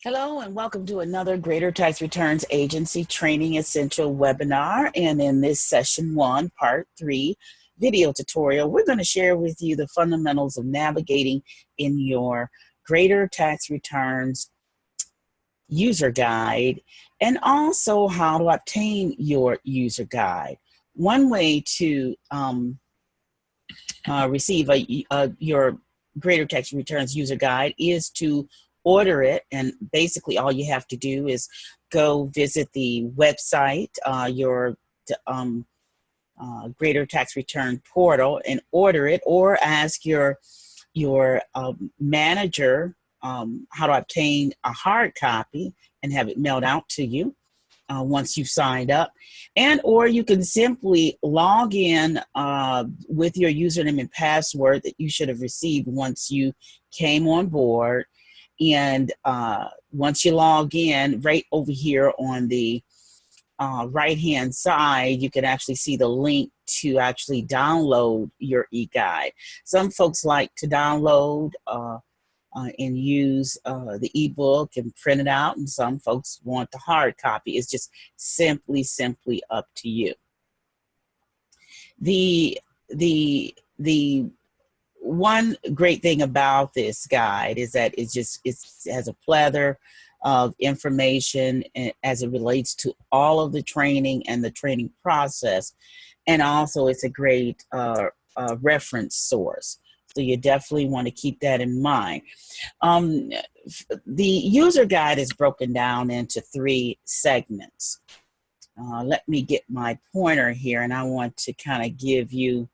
Hello and welcome to another Greater Tax Returns Agency Training Essential webinar. And in this session one, part 3 video tutorial, we're going to share with you the fundamentals of navigating in your Greater Tax Returns user guide and also how to obtain your user guide. One way to receive your Greater Tax Returns user guide is to order it, and basically all you have to do is go visit the website, your Greater Tax Return portal, and order it, or ask your manager how to obtain a hard copy and have it mailed out to you once you've signed up. And or you can simply log in with your username and password that you should have received once you came on board. And once you log in, right over here on the right-hand side, you can actually see the link to actually download your e-guide. Some folks like to download and use the ebook and print it out, and some folks want the hard copy. It's just simply up to you. The one great thing about this guide is that it has a plethora of information as it relates to all of the training and the training process, and also it's a great reference source. So you definitely want to keep that in mind. The user guide is broken down into 3 segments. Let me get my pointer here, and I want to kind of give you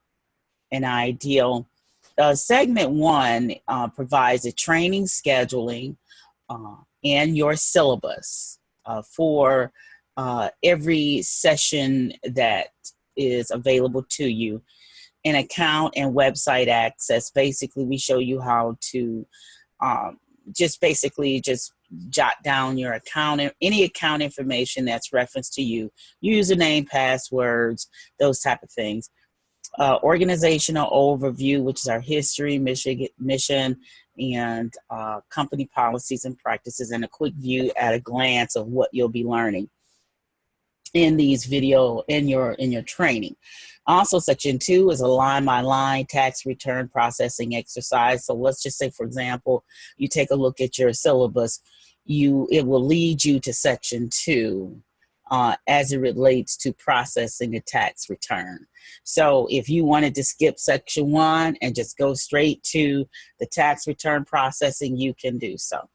an idea. Segment 1 provides a training scheduling and your syllabus for every session that is available to you. An account and website access. Basically, we show you how to just jot down your account, any account information that's referenced to you, username, passwords, those type of things. Organizational overview, which is our history, mission, and company policies and practices, and a quick view at a glance of what you'll be learning in these video in your training. Also, section 2 is a line-by-line tax return processing exercise. So let's just say, for example, you take a look at your syllabus, it will lead you to section 2 as it relates to processing a tax return. So if you wanted to skip section 1 and just go straight to the tax return processing, you can do so.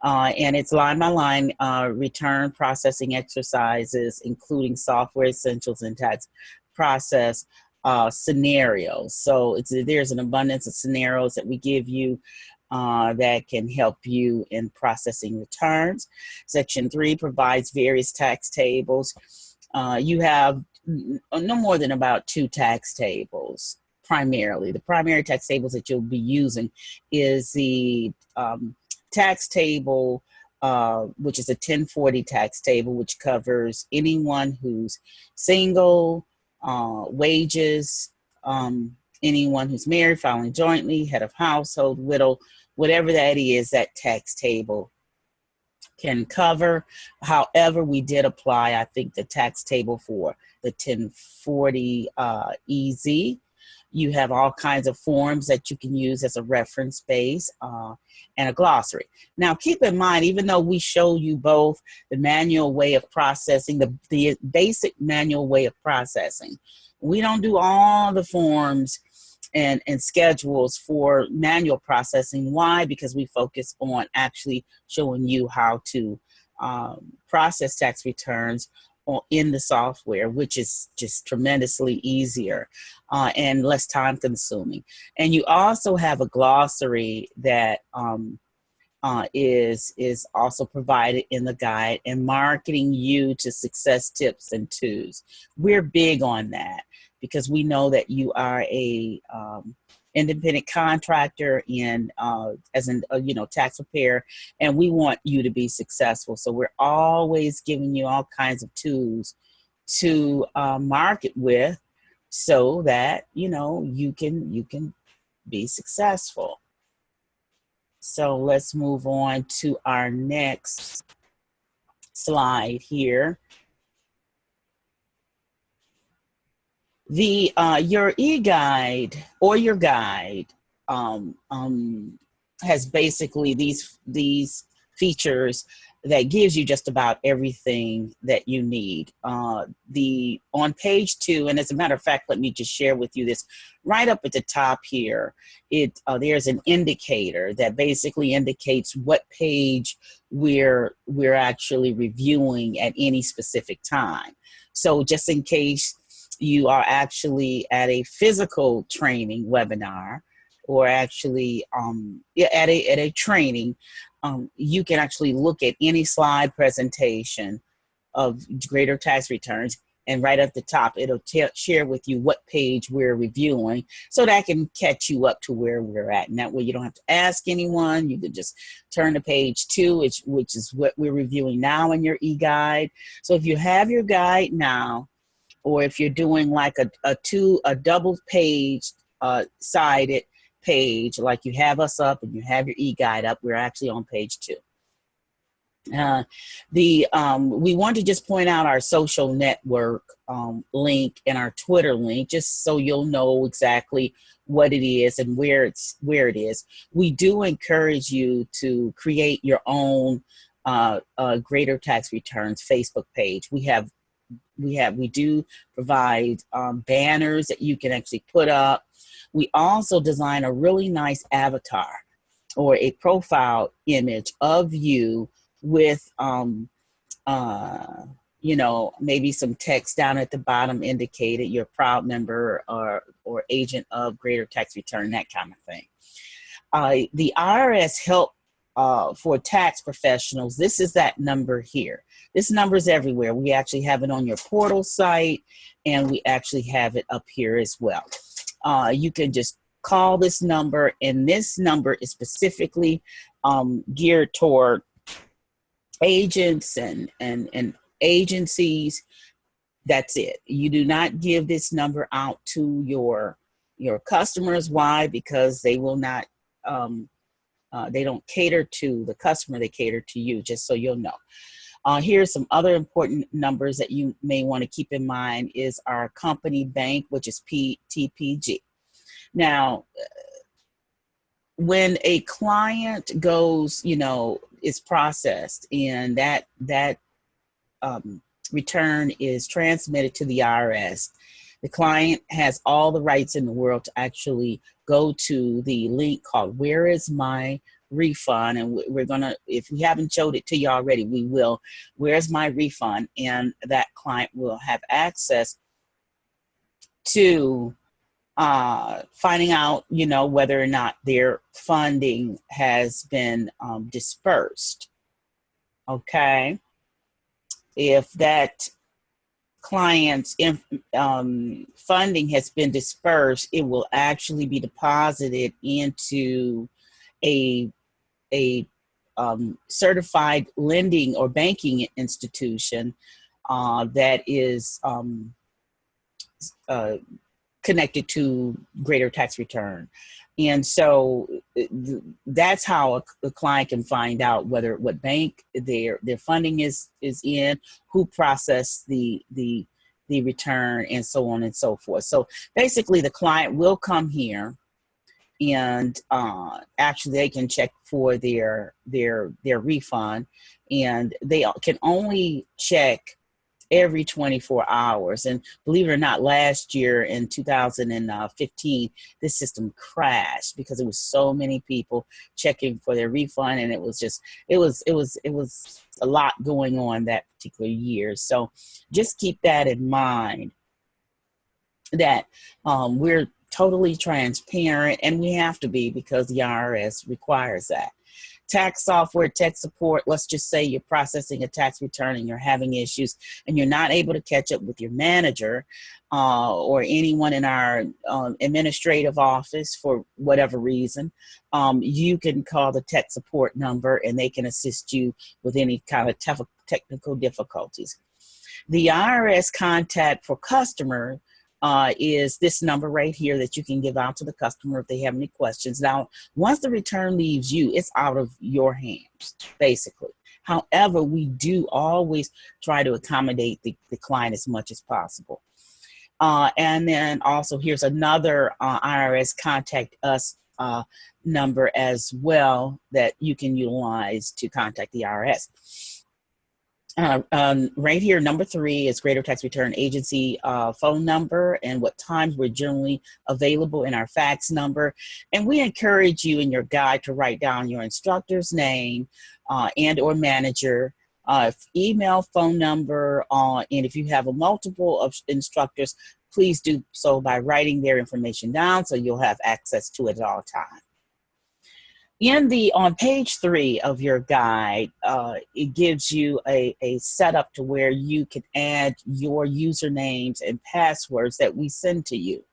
And it's line-by-line return processing exercises, including software essentials and tax process scenarios. So there's an abundance of scenarios that we give you that can help you in processing returns. Section 3 provides various tax tables. You have no more than about 2 tax tables primarily. The primary tax tables that you'll be using is the tax table, which is a 1040 tax table, which covers anyone who's single, wages, anyone who's married, filing jointly, head of household, widow, whatever that is, that tax table can cover. However, we did apply, I think, the tax table for the 1040 EZ. You have all kinds of forms that you can use as a reference base and a glossary. Now, keep in mind, even though we show you both the manual way of processing, the basic manual way of processing, we don't do all the forms and schedules for manual processing. Why? Because we focus on actually showing you how to process tax returns in the software, which is just tremendously easier and less time consuming. And you also have a glossary that is also provided in the guide, and marketing you to success tips and tools. We're big on that because we know that you are a independent contractor and as an tax preparer, and we want you to be successful. So we're always giving you all kinds of tools to market with, so that you can be successful. So let's move on to our next slide here. The your e-guide or your guide has basically these features that gives you just about everything that you need. The on page 2, and as a matter of fact, let me just share with you this right up at the top here. There's an indicator that basically indicates what page we're actually reviewing at any specific time. So just in case you are actually at a physical training webinar or actually at a training, you can actually look at any slide presentation of Greater Tax Returns, and right at the top it'll share with you what page we're reviewing, so that can catch you up to where we're at. And that way you don't have to ask anyone. You can just turn to page 2, which is what we're reviewing now in your e-guide. So if you have your guide now, or if you're doing like a double page sided page, like you have us up and you have your e-guide up, we're actually on page 2. We want to just point out our social network link and our Twitter link, just so you'll know exactly what it is and where it is. We do encourage you to create your own Greater Tax Returns Facebook page. We do provide banners that you can actually put up. We also design a really nice avatar or a profile image of you with you know, maybe some text down at the bottom indicated you're a proud member or agent of Greater Tax Return, that kind of thing. The IRS help for tax professionals, this is that number here. This number is everywhere. We actually have it on your portal site, and we actually have it up here as well. You can just call this number, and this number is specifically geared toward agents and agencies. That's it. You do not give this number out to your customers. Why? Because they will not they don't cater to the customer, they cater to you, just so you'll know. Here's some other important numbers that you may want to keep in mind is our company bank, which is TPG. Now, when a client goes, you know, is processed and that return is transmitted to the IRS, the client has all the rights in the world to actually go to the link called Where Is My Refund? And we're gonna, if we haven't showed it to you already, we will. Where's my refund? And that client will have access to finding out, you know, whether or not their funding has been dispersed. Okay. If that client's funding has been dispersed, it will actually be deposited into a certified lending or banking institution that is connected to Greater Tax Return. And so that's how a client can find out what bank their funding is in, who processed the return, and so on and so forth. So basically the client will come here and actually they can check for their refund, and they can only check every 24 hours. And believe it or not, last year in 2015, this system crashed because there was so many people checking for their refund, and it was a lot going on that particular year. So just keep that in mind, that we're totally transparent, and we have to be because the IRS requires that. Tax software, tech support, let's just say you're processing a tax return and you're having issues and you're not able to catch up with your manager or anyone in our administrative office for whatever reason, you can call the tech support number and they can assist you with any kind of technical difficulties. The IRS contact for customer is this number right here that you can give out to the customer if they have any questions. Now, once the return leaves you, it's out of your hands, basically. However, we do always try to accommodate the client as much as possible. And then also here's another IRS contact us number as well that you can utilize to contact the IRS. Right here, number 3 is Greater Tax Return Agency phone number and what times we're generally available in our fax number. And we encourage you in your guide to write down your instructor's name and or manager, email, phone number, and if you have a multiple of instructors, please do so by writing their information down so you'll have access to it at all times. On page 3 of your guide, it gives you a setup to where you can add your usernames and passwords that we send to you.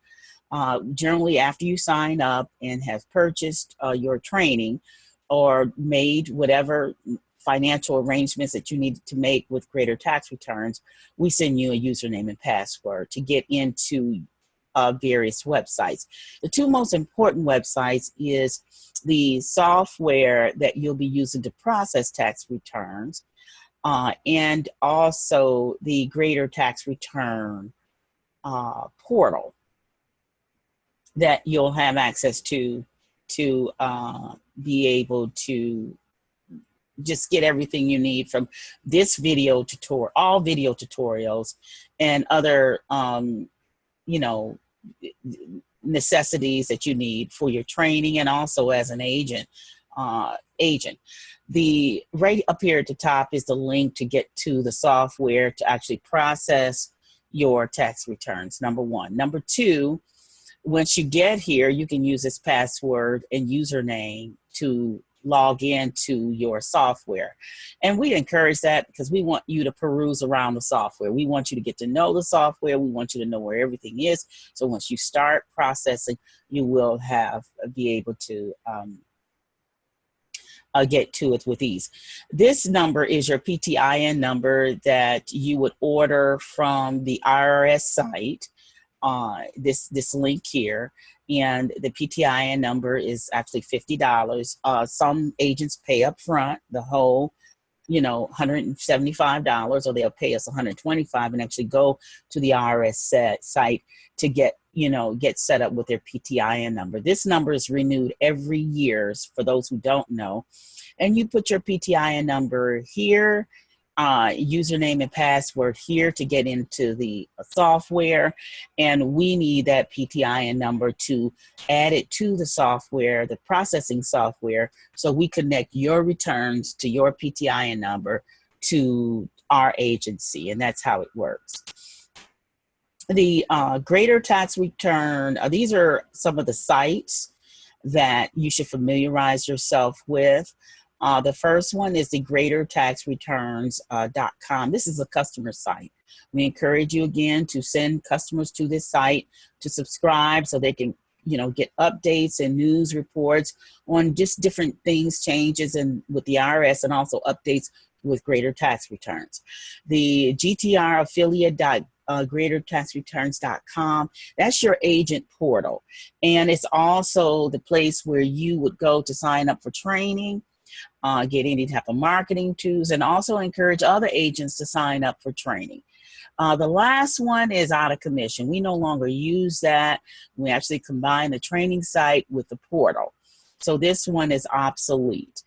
Generally, after you sign up and have purchased your training or made whatever financial arrangements that you need to make with Greater Tax Returns, we send you a username and password to get into various websites. The 2 most important websites is the software that you'll be using to process tax returns and also the Greater Tax Return portal that you'll have access to be able to just get everything you need from this video tutorial, all video tutorials, and other you know, necessities that you need for your training and also as an agent. The right up here at the top is the link to get to the software to actually process your tax returns, number 1. Number 2, once you get here, you can use this password and username to log into your software. And we encourage that because we want you to peruse around the software. We want you to get to know the software. We want you to know where everything is. So once you start processing, you will be able to get to it with ease. This number is your PTIN number that you would order from the IRS site. This link here, and the PTIN number is actually $50. Some agents pay up front the whole, $175, or they'll pay us $125 and actually go to the IRS site to get set up with their PTIN number. This number is renewed every year for those who don't know, and you put your PTIN number here, username and password here to get into the software, and we need that PTIN number to add it to the software, the processing software, so we connect your returns to your PTIN number to our agency, and that's how it works. The Greater Tax Return, these are some of the sites that you should familiarize yourself with. The first one is the greatertaxreturns.com. This is a customer site. We encourage you again to send customers to this site to subscribe so they can, get updates and news reports on just different things, changes with the IRS, and also updates with Greater Tax Returns. The GTR affiliate greatertaxreturns.com. That's your agent portal. And it's also the place where you would go to sign up for training, get any type of marketing tools, and also encourage other agents to sign up for training. The last one is out of commission. We no longer use that. We actually combine the training site with the portal. So this one is obsolete.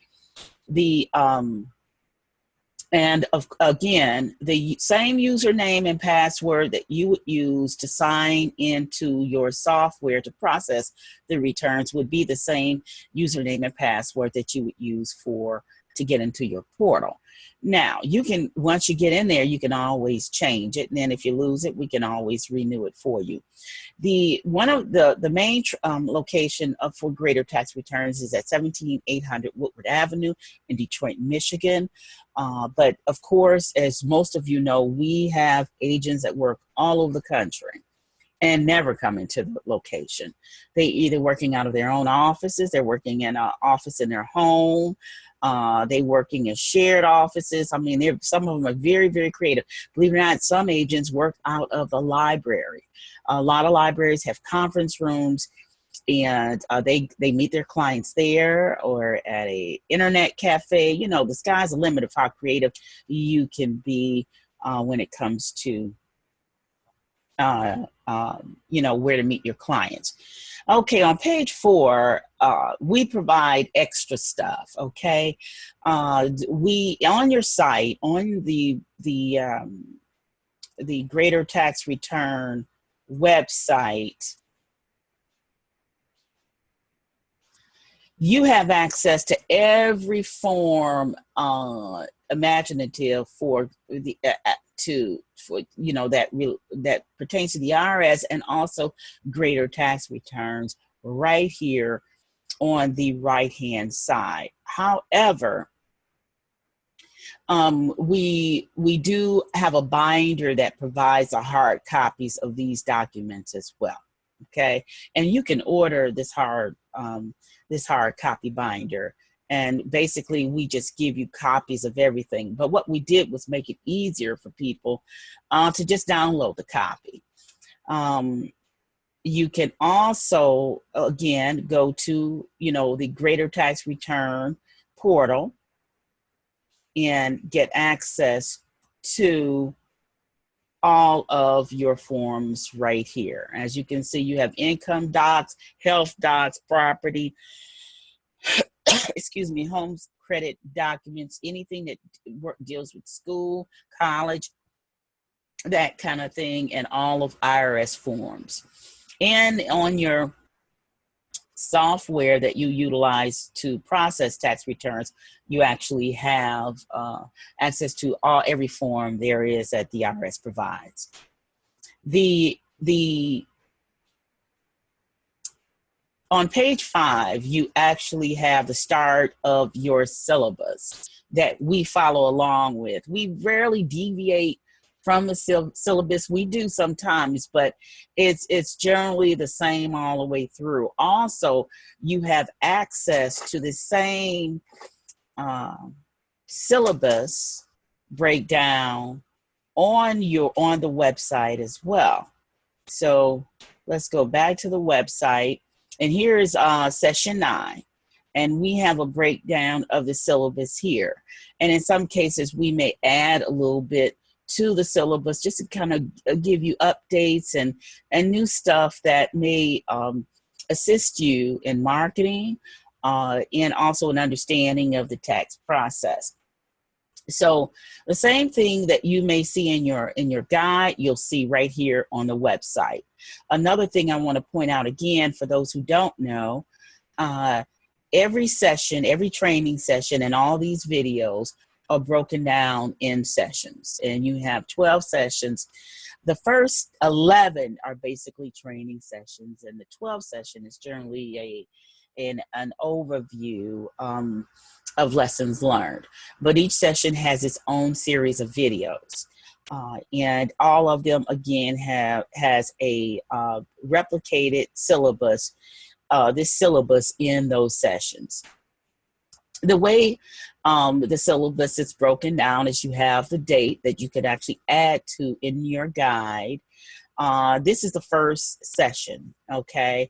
Again, the same username and password that you would use to sign into your software to process the returns would be the same username and password that you would use to get into your portal. Now, once you get in there, you can always change it. And then if you lose it, we can always renew it for you. One of the main location for Greater Tax Returns is at 17800 Woodward Avenue in Detroit, Michigan. But of course, as most of you know, we have agents that work all over the country. and never come into the location. They either working out of their own offices, they're working in an office in their home, they working in shared offices. I mean, some of them are very, very creative. Believe it or not, some agents work out of the library. A lot of libraries have conference rooms, and they meet their clients there or at a internet cafe. You know, the sky's the limit of how creative you can be when it comes to you know, where to meet your clients. Okay, on page 4, we provide extra stuff. Okay, we on your site, on the Greater Tax Return website, you have access to every form imaginative for the you know, that pertains to the IRS, and also greater tax returns right here on the right hand side. However, we do have a binder that provides the hard copies of these documents as well. Okay, and you can order this hard copy binder, and basically we just give you copies of everything. But what we did was make it easier for people to just download the copy. You can also, again, go to, you know, the Greater Tax Return portal and get access to all of your forms right here. As you can see, you have income docs, health docs, property, excuse me, homes credit documents, anything that deals with school, college, that kind of thing, and all of IRS forms. And on your software that you utilize to process tax returns, you actually have access to every form there is that the IRS provides. On page 5, you actually have the start of your syllabus that we follow along with. We rarely deviate from the syllabus. We do sometimes, but it's generally the same all the way through. Also, you have access to the same syllabus breakdown on the website as well. So let's go back to the website, and here is session 9. And we have a breakdown of the syllabus here. And in some cases, we may add a little bit to the syllabus just to kind of give you updates and new stuff that may assist you in marketing and also an understanding of the tax process. So the same thing that you may see in your guide, you'll see right here on the website. Another thing I want to point out again for those who don't know, every session, every training session, and all these videos are broken down in sessions, and you have 12 sessions. The first 11 are basically training sessions, and the 12th session is generally an overview of lessons learned. But each session has its own series of videos, and all of them again has a replicated syllabus. This syllabus in those sessions. The way the syllabus is broken down is you have the date that you could actually add to in your guide. This is the first session, okay?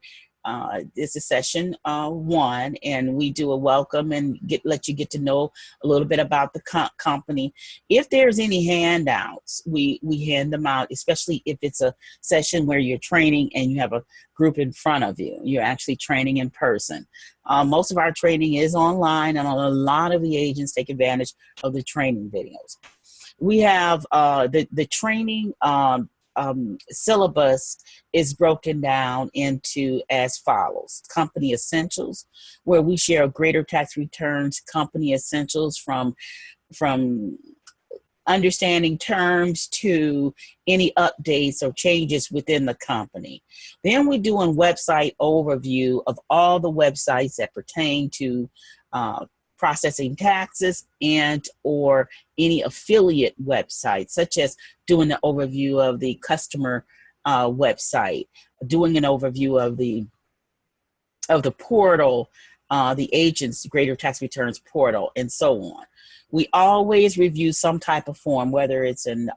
This is session 1, and we do a welcome and let you get to know a little bit about the company. If there's any handouts, we hand them out, especially if it's a session where you're training and you have a group in front of you. You're actually training in person. Most of our training is online, and a lot of the agents take advantage of the training videos. We have the training syllabus is broken down into as follows: company essentials, where we share greater tax returns, company essentials from understanding terms to any updates or changes within the company. Then we do a website overview of all the websites that pertain to processing taxes and or any affiliate websites, such as doing the overview of the customer website, doing an overview of the portal, the agent's Greater Tax Returns portal, and so on. We always review some type of form, whether it's a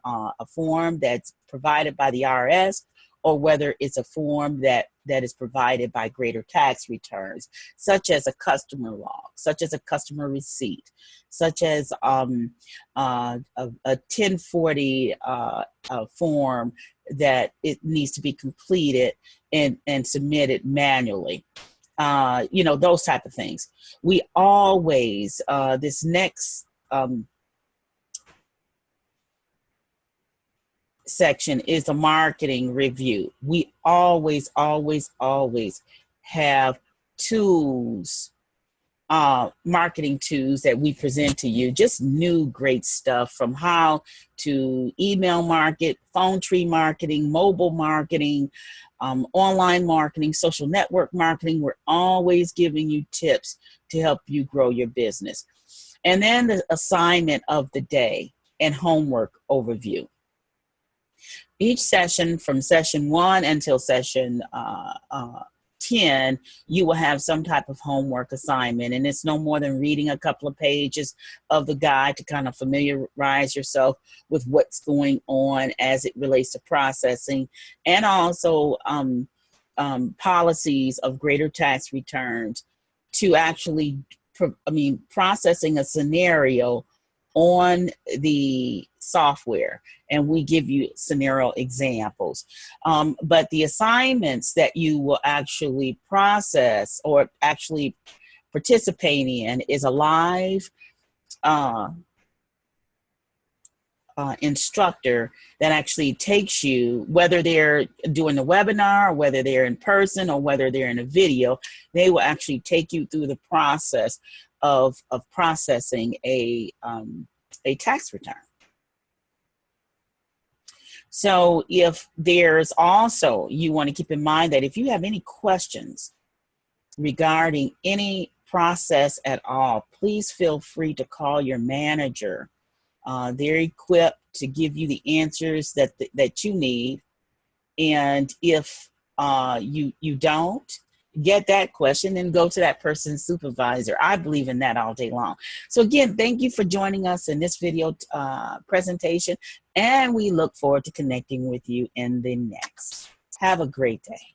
form that's provided by the IRS or whether it's a form that is provided by Greater Tax Returns, such as a customer log, such as a customer receipt, such as a 1040 form that it needs to be completed and submitted manually. Those type of things. We always, this next section is the marketing review. We always have tools, marketing tools that we present to you, just new great stuff, from how to email market, phone tree marketing, mobile marketing, online marketing, social network marketing. We're always giving you tips to help you grow your business. And then the assignment of the day and homework overview. Each session, from session 1 until session 10, you will have some type of homework assignment, and it's no more than reading a couple of pages of the guide to kind of familiarize yourself with what's going on as it relates to processing, and also policies of Greater Tax Returns, to actually, processing a scenario on the software, and we give you scenario examples. But the assignments that you will actually process or actually participate in is a live instructor that actually takes you, whether they're doing the webinar or whether they're in person or whether they're in a video, they will actually take you through the process of processing a tax return. So if there's also, you want to keep in mind that if you have any questions regarding any process at all, please feel free to call your manager. They're equipped to give you the answers that you need. And if you don't get that question, then go to that person's supervisor. I believe in that all day long. So again, thank you for joining us in this video presentation, and we look forward to connecting with you in the next. Have a great day.